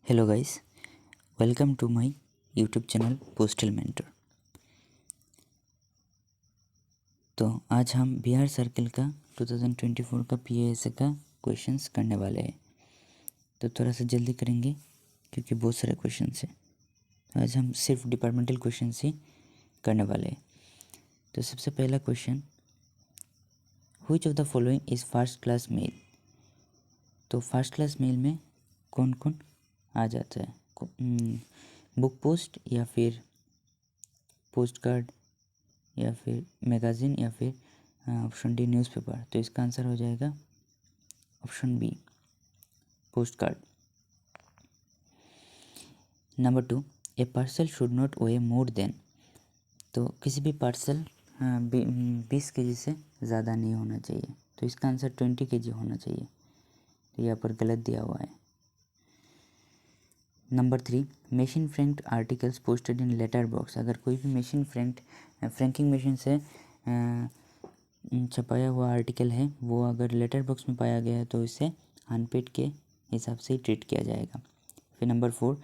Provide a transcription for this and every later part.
Hello guys, welcome to my YouTube channel postal mentor. तो आज हम बिहार सर्कल का 2024 का पीएएसए का क्वेश्चंस करने वाले हैं। तो थोड़ा सा जल्दी करेंगे क्योंकि बहुत सारे क्वेश्चंस हैं। तो आज हम सिर्फ डिपार्टमेंटल क्वेश्चंस ही करने वाले हैं। तो सबसे पहला question, which of the following is first class mail. तो फर्स्ट क्लास मेल में कौन कौन आ जाता है? बुक पोस्ट या फिर पोस्ट कार्ड या फिर मैगज़ीन या फिर ऑप्शन डी न्यूज़पेपर। तो इसका आंसर हो जाएगा option B, post card. Number 2, a parcel should not weigh more then. तो किसी भी पार्सल 20 केजी से ज़्यादा नहीं होना चाहिए। तो इसका आंसर 20 केजी होना चाहिए। तो यहाँ पर गलत दिया हुआ है। Number 3, machine franked articles posted in letter box. अगर कोई भी मशीन फ्रैंकिंग मशीन से छपाया हुआ आर्टिकल है, वो अगर लेटर बॉक्स में पाया गया है तो इसे अनपेड के हिसाब से ही ट्रीट किया जाएगा। फिर number 4,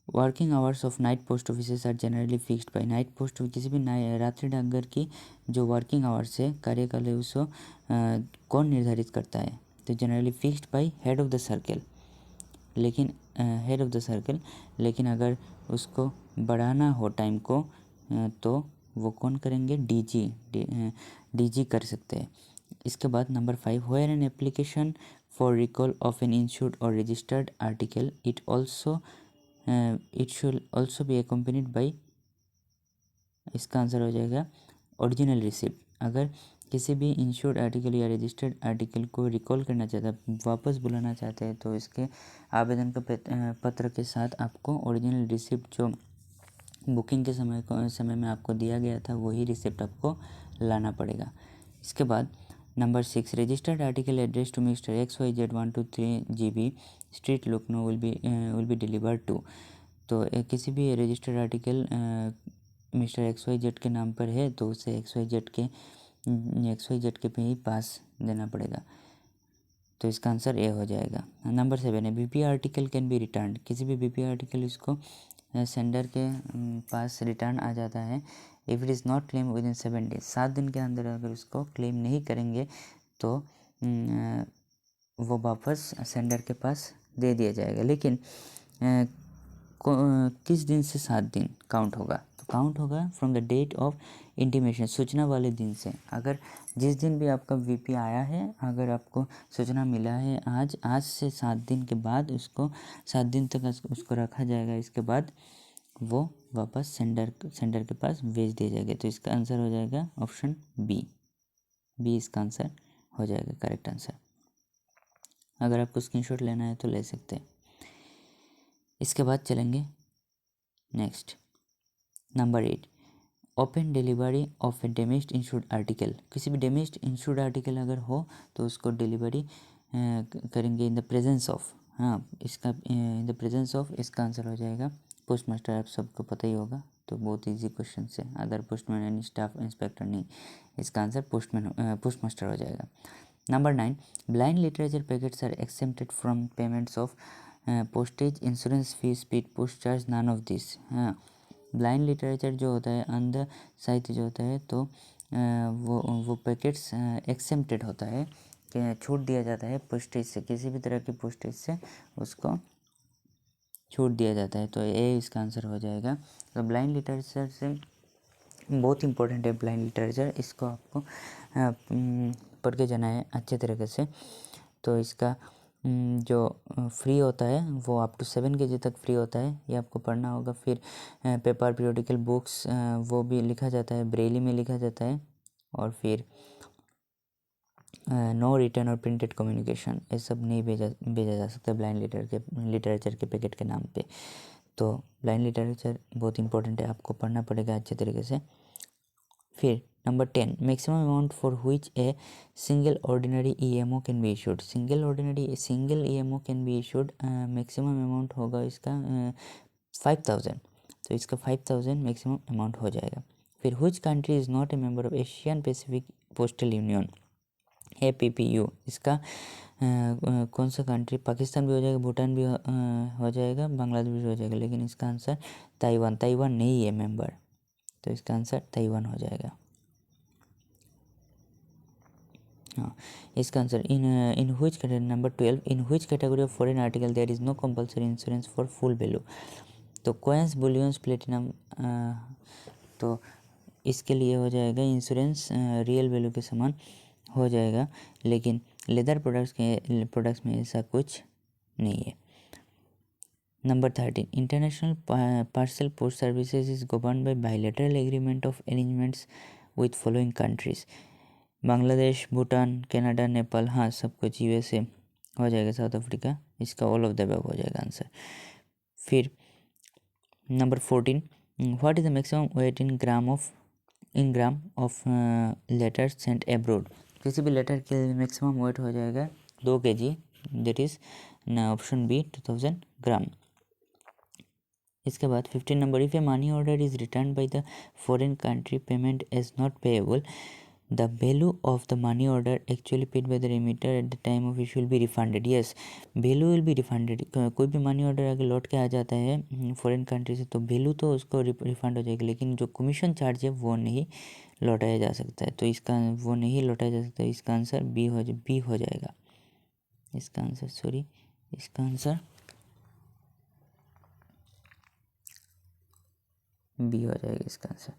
working hours of night post offices are generally fixed by. Night post किसी भी रात्रि डाकघर की जो वर्किंग आवर्स है, कार्यकाल है, उसको कौन निर्धारित करता है? तो generally fixed bye head of the circle. लेकिन हेड ऑफ द सर्कल, लेकिन अगर उसको बढ़ाना हो टाइम को तो वो कौन करेंगे? डीजी कर सकते हैं। इसके बाद number 5, where an application for recall of an insured और registered article it should also be accompanied by. इसका आंसर हो जाएगा ओरिजिनल रिसिप्ट। अगर किसी भी इंश्योर्ड आर्टिकल या रजिस्टर्ड आर्टिकल को रिकॉल करना चाहता है, वापस बुलाना चाहते हैं, तो इसके आवेदन का पत्र के साथ आपको ओरिजिनल रिसिप्ट जो बुकिंग के समय में आपको दिया गया था, वही रिसिप्ट आपको लाना पड़ेगा। इसके बाद number 6, registered article address to mister XYZ 123 GB street Lucknow will be delivered to. तो किसी भी रजिस्टर्ड आर्टिकल मिस्टर XYZ के नाम पर है तो उसे XYZ के पे ही पास देना पड़ेगा। तो इसका आंसर ए हो जाएगा। नंबर 7 है, BP article can be return. किसी भी बीपी आर्टिकल इसको सेंडर के पास रिटर्न आ जाता है if it is not claim with in 7 days. 7 दिन के अंदर अगर उसको क्लेम नहीं करेंगे तो वो वापस सेंडर के पास दे दिया जाएगा। लेकिन किस दिन से 7 दिन काउंट होगा? तो काउंट होगा from the date of intimation, सूचना वाले दिन से। अगर जिस दिन भी आपका वीपी आया है, अगर आपको सूचना मिला है आज से 7 दिन के बाद उसको 7 दिन तक उसको रखा जाएगा। इसके बाद वो वापस सेंडर के पास भेज दिया जाएगा। तो इसका आंसर हो जाएगा ऑप्शन बी इसका आंसर हो जाएगा करेक्ट आंसर। अगर आपको स्क्रीनशॉट लेना है तो ले सकते हैं। इसके बाद चलेंगे next, number 8, open delivery of A damaged insured article. किसी भी डैमेज्ड इंश्योर्ड आर्टिकल अगर हो तो उसको डिलीवरी करेंगे इन द प्रेजेंस ऑफ। इसका इन द प्रेजेंस ऑफ, इसका आंसर हो जाएगा पोस्ट मास्टर। आप सबको पता ही होगा, तो बहुत इजी क्वेश्चन है। Other postman and staff inspector नहीं, इसका आंसर पोस्ट मास्टर हो जाएगा। Number 9, blind literature packets are accepted from payments of postage, insurance fees, speed post charge, none of this. Blind literature जो होता है, अंध साहित्य जो होता है, तो वो पैकेट्स एक्सेप्टेड होता है, कि छूट दिया जाता है पोस्टेज से, किसी भी तरह की पोस्टेज से उसको छूट दिया जाता है। तो ए इसका आंसर हो जाएगा। तो ब्लाइंड लिटरेचर से बहुत इंपॉर्टेंट है ब्लाइंड लिटरेचर, इसको आपको पढ़ के जाना है अच्छे तरीके से। तो इसका जो फ्री होता है वो अप टू 7 केजी तक फ्री होता है, ये आपको पढ़ना होगा। फिर पेपर पीरियोडिकल बुक्स वो भी लिखा जाता है, ब्रेली में लिखा जाता है। और फिर नो रिटर्न और प्रिंटेड कम्युनिकेशन, ये सब नहीं भेजा जा सकता ब्लाइंड लिटरेचर के पैकेट के नाम पे। तो ब्लाइंड लिटरेचर बहुत इंपॉर्टेंट है, आपको पढ़ना पड़ेगा अच्छे तरीके से। फिर number 10, maximum amount for which a single ordinary EMO can be issued. Single EMO can be issued, maximum amount होगा इसका 5000। तो इसका 5000 मैक्सिमम अमाउंट हो जाएगा। फिर which country is not A member of Asian Pacific postal union, APPU। इसका कौन सा कंट्री, पाकिस्तान भी हो जाएगा, भूटान भी हो जाएगा, बांग्लादेश भी हो जाएगा, लेकिन इसका आंसर ताइवान, ताइवान नहीं है मेंबर, तो इसका आंसर ताइवान हो जाएगा। हाँ, इसका answer in which category, number 12, in which category of foreign article there is no compulsory insurance for full value. तो कॉइन्स, बुलियंस, प्लेटिनम, तो इसके लिए हो जाएगा इंश्योरेंस रियल वैल्यू के समान हो जाएगा, लेकिन लेदर प्रोडक्ट्स में ऐसा कुछ नहीं है। Number 13, international parcel post services is govern by bilateral agreement of arrangements with following countries. Bangladesh, Bhutan, Canada, Nepal, हाँ सब कुछ, यूएसए हो जाएगा, साउथ अफ्रीका, इसका ऑल ऑफ द अबव हो जाएगा आंसर। फिर number 14, what is the maximum weight in gram of letter sent abroad. किसी भी लेटर के मैक्सिमम वेट हो जाएगा 2 kg, that is option B 2000 gram. इसके बाद 15 number, if a money order is return by the foreign country payment is not payable, the value of the money order actually paid by the remitter at the time of issue will be refunded. Yes, value will be refunded. कोई भी money order अगर लौट के आ जाता है foreign country से, तो value तो उसको रिफंड हो जाएगी, लेकिन जो कमीशन चार्ज है वो नहीं लौटाया जा सकता है, तो इसका वो नहीं लौटाया जा सकता है। इसका आंसर बी हो जाएगा। इसका आंसर इसका आंसर बी हो जाएगा इसका आंसर।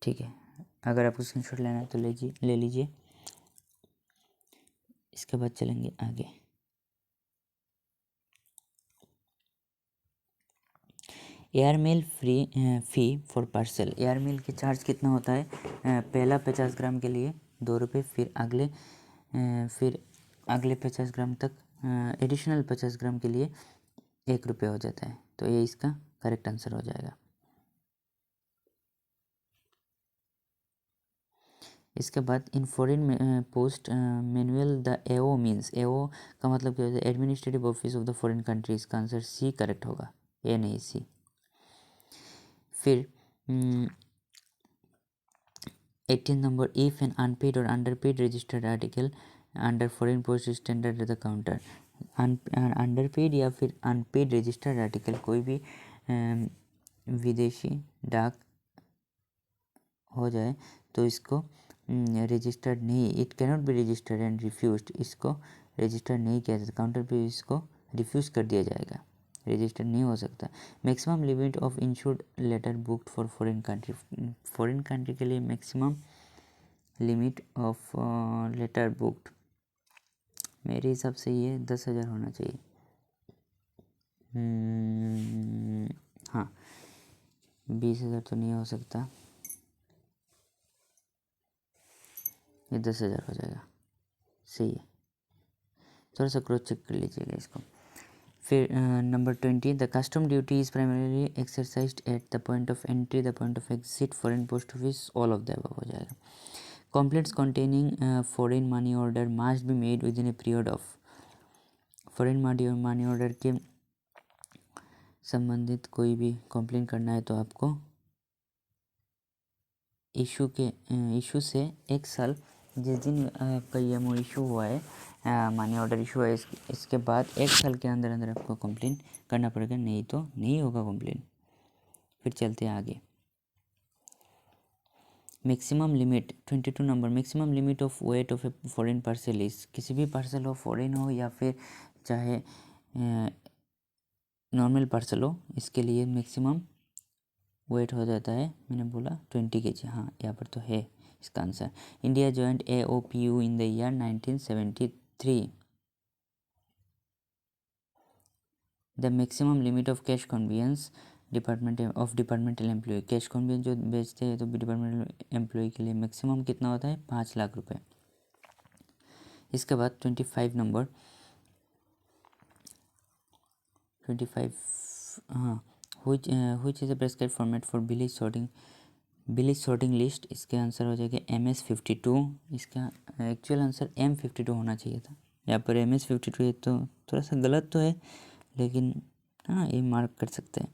ठीक है, अगर आपको स्क्रीनशॉट लेना है तो ले लीजिए। इसके बाद चलेंगे आगे। Airmail fee for parcel, airmail की चार्ज कितना होता है? पहला 50 ग्राम के लिए 2 रुपये, फिर अगले 50 ग्राम तक एडिशनल 50 ग्राम के लिए 1 रुपये हो जाता है, तो ये इसका करेक्ट आंसर हो जाएगा। इसके बाद in foreign post manual the AO means, AO का मतलब क्या होता है? Administrative office of the foreign country, इसका आंसर सी करेक्ट होगा, ए नहीं सी। फिर 18 नंबर, इफ एन अनपेड और underpaid registered article under foreign post standard at the counter, underpaid या फिर अनपेड रजिस्टर्ड आर्टिकल, कोई भी विदेशी डाक हो जाए तो इसको रजिस्टर्ड नहीं, it cannot be registered and refused, इसको रजिस्टर्ड नहीं किया जाता, काउंटर पे इसको रिफ्यूज़ कर दिया जाएगा, रजिस्टर्ड नहीं हो सकता। Maximum limit of insured letter booked for foreign country, foreign country के लिए maximum limit of letter booked मेरे हिसाब से ये 10,000 होना चाहिए। हाँ, 20,000 तो नहीं हो सकता, ये 10,000 हो जाएगा, सही है। थोड़ा सा क्रॉस चेक कर लीजिएगा इसको। फिर number 20, the custom duty is primarily exercised at the point of entry, the point of exit, foreign post office, all of the above हो जाएगा। Complaints containing foreign money order must be made with in a period of, foreign money order के संबंधित कोई भी complaint करना है तो आपको इशू से 1 साल, जिस दिन आपका EMO इशू हुआ है, मनी ऑर्डर इशू हुआ है, इसके बाद 1 साल के अंदर अंदर आपको कंप्लेंट करना पड़ेगा, नहीं तो नहीं होगा कंप्लेंट। फिर चलते हैं आगे। Maximum limit 22 number, maximum limit of weight of a foreign parcel is, किसी भी पार्सल हो, फॉरेन हो या फिर चाहे नॉर्मल पार्सल हो, इसके लिए मैक्सिमम वेट हो जाता है, मैंने बोला 20 kg, हाँ यहाँ पर तो है इसका answer. India joint AOPU in the year 1973, the maximum limit of cash convenience departmental employ, cash convenience जो बेचते हैं तो डिपार्टमेंटल एम्प्लॉय के लिए मैक्सिमम कितना होता है? 5 लाख रुपए। इसके बाद 25 नंबर, 25, हाँ, which is a prescribed format for village sorting list, इसके आंसर हो जाएगा MS52, इसका एक्चुअल आंसर M52 होना चाहिए था, यहाँ पर MS52 है, तो थोड़ा सा गलत तो है, लेकिन हाँ ये मार्क कर सकते हैं।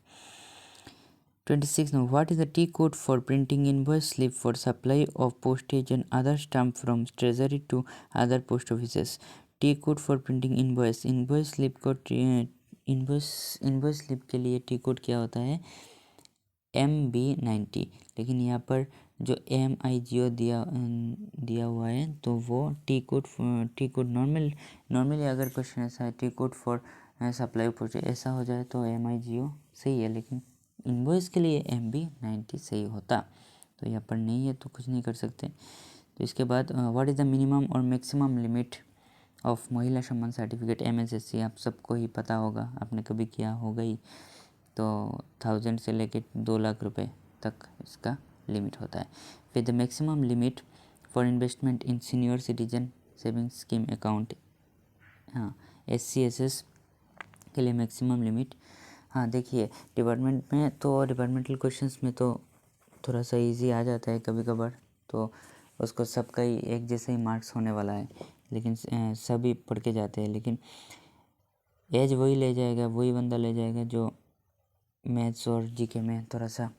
26 number, what is the T code for printing invoice slip for supply of postage and other stamp from treasury to other post offices, T code for printing invoice, invoice slip को invoice slip के लिए T code क्या होता है, MB90। लेकिन यहाँ पर जो AMIGO दिया हुआ है तो वो टी कोड नॉर्मली अगर क्वेश्चन ऐसा है T code for supply project ऐसा हो जाए तो AMIGO सही है, लेकिन इनवॉइस के लिए MB90 सही होता। तो यहाँ पर नहीं है तो कुछ नहीं कर सकते। तो इसके बाद व्हाट इज़ द मिनिमम और मैक्सिमम लिमिट ऑफ महिला सम्मान सर्टिफिकेट MSSC, आप सबको ही पता होगा, आपने कभी किया होगा ही। तो 1000 से लेके 2 लाख रुपए तक इसका लिमिट होता है। फिर the maximum limit for investment in senior citizen saving scheme account, हाँ SC/SS के लिए मैक्सिमम लिमिट। हाँ देखिए डिपार्टमेंट में तो डिपार्टमेंटल क्वेश्चंस में तो थोड़ा सा इजी आ जाता है कभी कभार, तो उसको सबका ही एक जैसे ही मार्क्स होने वाला है, लेकिन सभी पढ़ के जाते हैं, लेकिन एज वही ले जाएगा, वही बंदा ले जाएगा जो मैथ्स और जीके में थोड़ा सा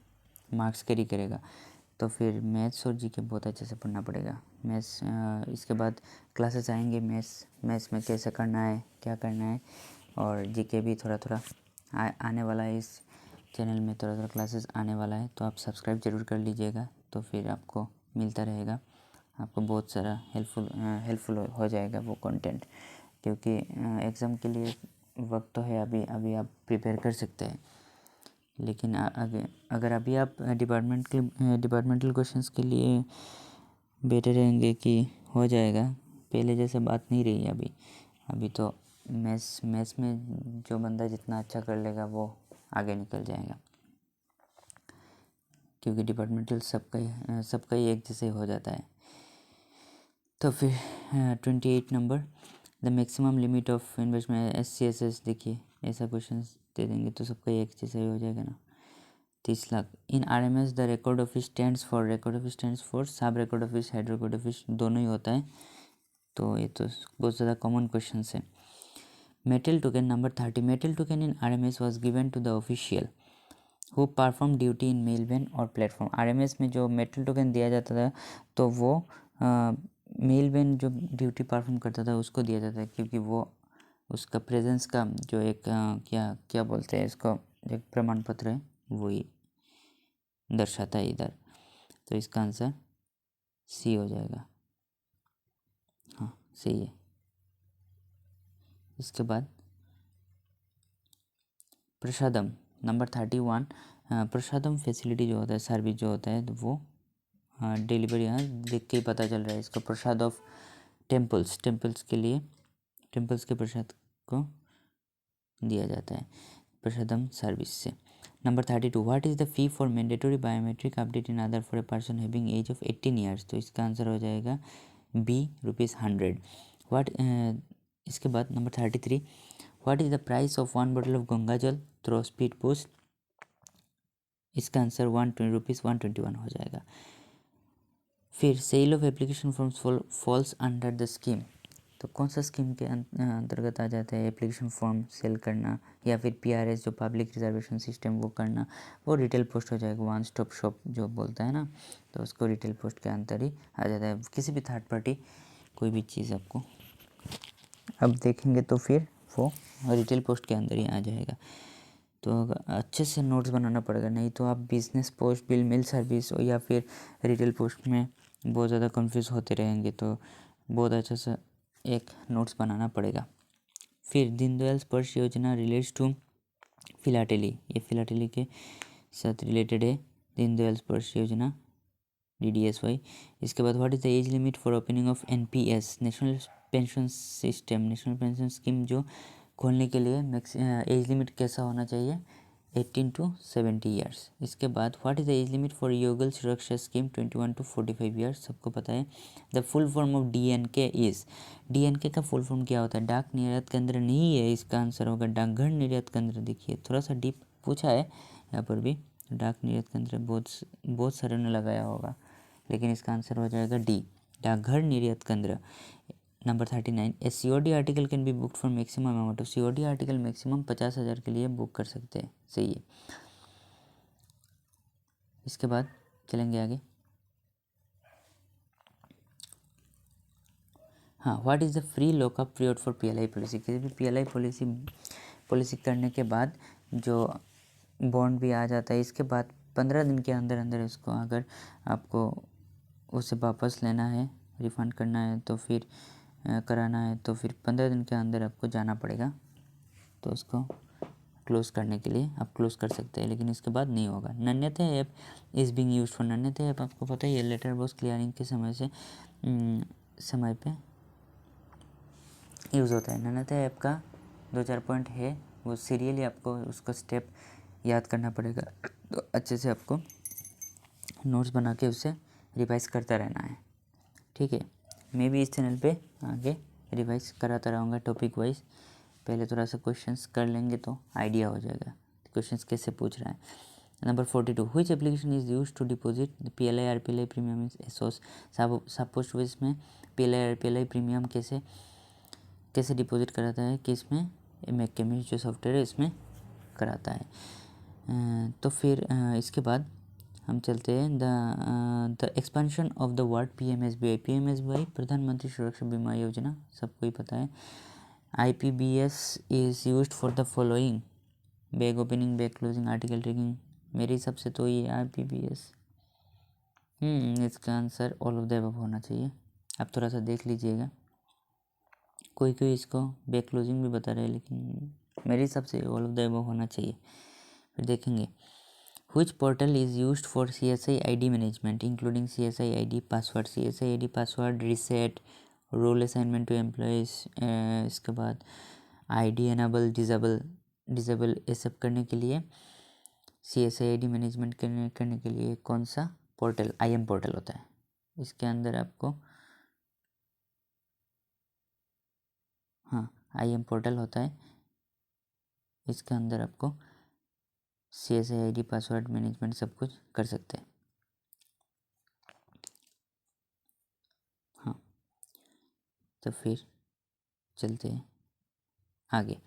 मार्क्स कैरी करेगा। तो फिर मैथ्स और जीके बहुत अच्छे से पढ़ना पड़ेगा। मैथ्स इसके बाद क्लासेस आएंगे मैथ्स में कैसे करना है, क्या करना है, और जीके भी थोड़ा थोड़ा आने वाला है। इस चैनल में थोड़ा थोड़ा क्लासेस आने वाला है, तो आप सब्सक्राइब ज़रूर कर लीजिएगा, तो फिर आपको मिलता रहेगा, आपको बहुत सारा हेल्पफुल हो जाएगा वो कंटेंट, क्योंकि एग्ज़ाम के लिए वक्त तो है, अभी आप प्रिपेयर कर सकते हैं। लेकिन अगर अभी आप डिपार्टमेंटल क्वेश्चंस के लिए बैठे रहेंगे कि हो जाएगा, पहले जैसे बात नहीं रही है अभी तो मैथ्स में जो बंदा जितना अच्छा कर लेगा वो आगे निकल जाएगा, क्योंकि डिपार्टमेंटल सबका ही एक जैसे हो जाता है। तो फिर 28 number, the maximum limit of investment SC/SS, देखिए ऐसा क्वेश्चन दे देंगे तो सबका एक जैसा ही हो जाएगा ना। 30 lakh. In RMS the record office stands for sub record office, head record office दोनों ही होता है, तो ये तो बहुत ज़्यादा कॉमन क्वेश्चन है। Metal token number 30, metal token in RMS was given to the official who perform duty in mail van और प्लेटफॉर्म। RMS में जो मेटल टोकन दिया जाता था तो वो मेल वैन जो ड्यूटी परफॉर्म करता था उसको दिया जाता है, क्योंकि वो उसका प्रेजेंस का जो एक क्या बोलते हैं इसको, एक प्रमाण पत्र है, वही दर्शाता है इधर। तो इसका आंसर C हो जाएगा, हाँ सही है। इसके बाद प्रसादम नंबर 31, प्रसादम फैसिलिटी जो होता है, सर्विस जो होता है, तो वो डिलीवरी, यहाँ देख के ही पता चल रहा है इसका। प्रसाद ऑफ टेम्पल्स के लिए टेम्पल्स के प्रसाद को दिया जाता है प्रसादम सर्विस से। Number 32, what is the fee for mandatory biometric update in Aadhaar for a person having age of 18 years. तो इसका आंसर हो जाएगा B, ₹100। इसके बाद number 33, what is the price of 1 bottle of Ganga jal through speed post. इसका answer ₹121 हो जाएगा। फिर sale of application forms falls under the scheme, तो कौन सा स्कीम के अंतर्गत आ जाता है एप्लीकेशन फॉर्म सेल करना, या फिर PRS जो पब्लिक रिजर्वेशन सिस्टम वो करना, वो रिटेल पोस्ट हो जाएगा। वन स्टॉप शॉप जो बोलता है ना, तो उसको रिटेल पोस्ट के अंदर ही आ जाता है। किसी भी थर्ड पार्टी कोई भी चीज़ आपको अब देखेंगे तो फिर वो रिटेल पोस्ट के अंदर ही आ जाएगा। तो अच्छे से नोट्स बनाना पड़ेगा, नहीं तो आप business post, bill mail service या फिर रिटेल पोस्ट में बहुत ज़्यादा कंफ्यूज होते रहेंगे, तो बहुत अच्छा सा एक नोट्स बनाना पड़ेगा। फिर दीनदयाल स्पर्श योजना रिलेट्स टू फिलाटेली, ये फिलाटेली के साथ रिलेटेड है दीनदयाल स्पर्श योजना DDSY। इसके बाद what is the age limit for opening of NPS, national pension system, national pension scheme जो खोलने के लिए एज लिमिट कैसा होना चाहिए, 18 to 70 ईयर्स। इसके बाद what is the age limit for युगल सुरक्षा स्कीम, 21 to 45 ईयर्स, सबको पता है। The full form of DNK is, DNK का फुल फॉर्म क्या होता है, डाक निर्यात केंद्र नहीं है, इसका आंसर होगा डाकघर निर्यात केंद्र। देखिए थोड़ा सा डीप पूछा है यहाँ पर भी, डाक निर्यात केंद्र बहुत सारे ने लगाया होगा, लेकिन इसका आंसर हो जाएगा D, डाकघर निर्यात केंद्र। Number 39, A COD article can be book for maximum amount of, COD article maximum 50,000 के लिए बुक कर सकते हैं, सही है। इसके बाद चलेंगे आगे। हाँ, what is the free lockup period for PLI policy. किसी भी PLI पॉलिसी करने के बाद जो बॉन्ड भी आ जाता है, इसके बाद 15 दिन के अंदर अंदर उसको अगर आपको उसे वापस लेना है, रिफ़ंड करना है तो फिर कराना है तो फिर 15 दिन के अंदर आपको जाना पड़ेगा। तो उसको क्लोज़ करने के लिए आप क्लोज़ कर सकते हैं, लेकिन इसके बाद नहीं होगा। नन्यता app is being used for. नन्यता ऐप आपको पता ही है, लेटर बॉक्स क्लियरिंग के समय पे यूज़ होता है। नन्यता ऐप का 2-4 पॉइंट है, वो सीरियली आपको उसका स्टेप याद करना पड़ेगा, तो अच्छे से आपको नोट्स बना के उससे रिवाइज करता रहना है, ठीक है। मैं भी इस चैनल पे आगे रिवाइज कराता रहूँगा टॉपिक वाइज। पहले थोड़ा सा क्वेश्चंस कर लेंगे तो आइडिया हो जाएगा क्वेश्चंस कैसे पूछ रहा है। Number 42, which application is use to deposit PLI RPLI premium in एसोस। सब पोस्ट ऑफिस में PLI RPLI प्रीमियम कैसे डिपॉजिट कराता है, किसमें, मेककेमिस्ट जो सॉफ्टवेयर है इसमें कराता है। तो फिर इसके बाद हम चलते हैं the expansion of the word PMSBI प्रधानमंत्री सुरक्षा बीमा योजना, सबको ही पता है। IPBS is used for the following, bag opening, bag closing, article tracking. मेरे हिसाब से तो ये IPBS, इसका answer all of the above होना चाहिए। आप थोड़ा सा देख लीजिएगा, कोई इसको बैग क्लोजिंग भी बता रहे हैं, लेकिन मेरे हिसाब से ऑल ऑफ द अबव होना चाहिए। फिर देखेंगे Which portal is used for CSI ID management including CSI ID password, CSI ID password reset, role assignment to employees, इसके बाद ID enable डिसेबल ये सब करने के लिए CSI ID मैनेजमेंट करने के लिए कौन सा पोर्टल, IM पोर्टल होता है। इसके अंदर आपको IM पोर्टल होता है, इसके अंदर आपको CSI ID पासवर्ड मैनेजमेंट सब कुछ कर सकते हैं। तो फिर चलते हैं आगे।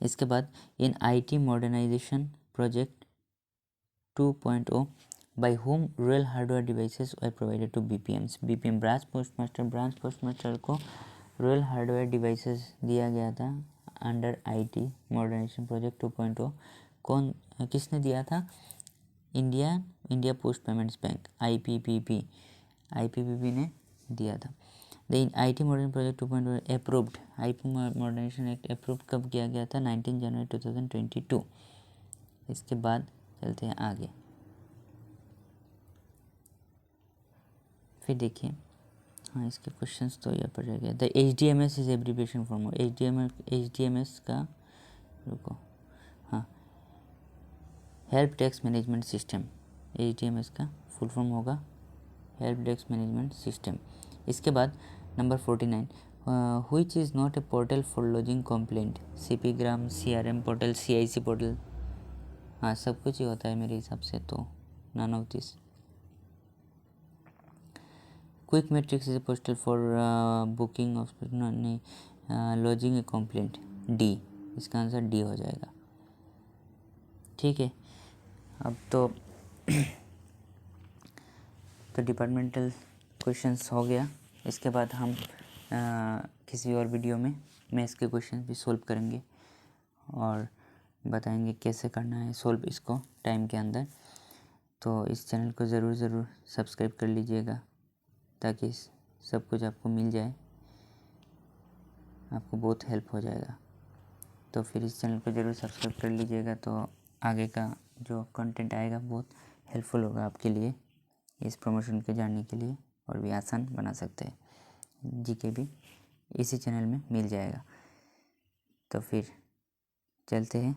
इसके बाद in IT modernisation project 2.0 by home rural hardware devices are provided to BPM branch postmaster को रूरल हार्डवेयर डिवाइसेस दिया गया था अंडर IT मॉडर्नाइजेशन प्रोजेक्ट 2.0। किसने दिया था? India post payments bank, IPPB ने दिया था। The IT modern project 2.0 approved, IP modernisation act approve कब किया गया था? 19 जनवरी 2022। इसके बाद चलते हैं आगे। फिर देखिए, इसके क्वेश्चंस तो यहाँ पर रह गया। The HDMS is abbreviation for HDMS का रुको, help desk management system. HDMS का फुल फॉर्म होगा हेल्प डेस्क मैनेजमेंट सिस्टम। इसके बाद number 49, which is not a portal for lodging complaint, CP gram, CRM portal, CIC portal. सब कुछ ही होता है मेरे हिसाब से, तो none of this. Quick matrix is a portal for booking of lodging a complaint, D। इसका आंसर D हो जाएगा, ठीक है। अब तो डिपार्टमेंटल क्वेश्चंस हो गया। इसके बाद हम किसी और वीडियो में मैथ्स के क्वेश्चन भी सॉल्व करेंगे और बताएंगे कैसे करना है सॉल्व इसको टाइम के अंदर। तो इस चैनल को ज़रूर सब्सक्राइब कर लीजिएगा ताकि सब कुछ आपको मिल जाए, आपको बहुत हेल्प हो जाएगा। तो फिर इस चैनल को ज़रूर सब्सक्राइब कर लीजिएगा, तो आगे का जो कंटेंट आएगा बहुत हेल्पफुल होगा आपके लिए, इस प्रमोशन के जानने के लिए, और भी आसान बना सकते हैं। GK भी इसी चैनल में मिल जाएगा। तो फिर चलते हैं,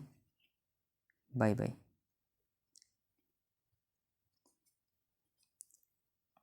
बाय बाय।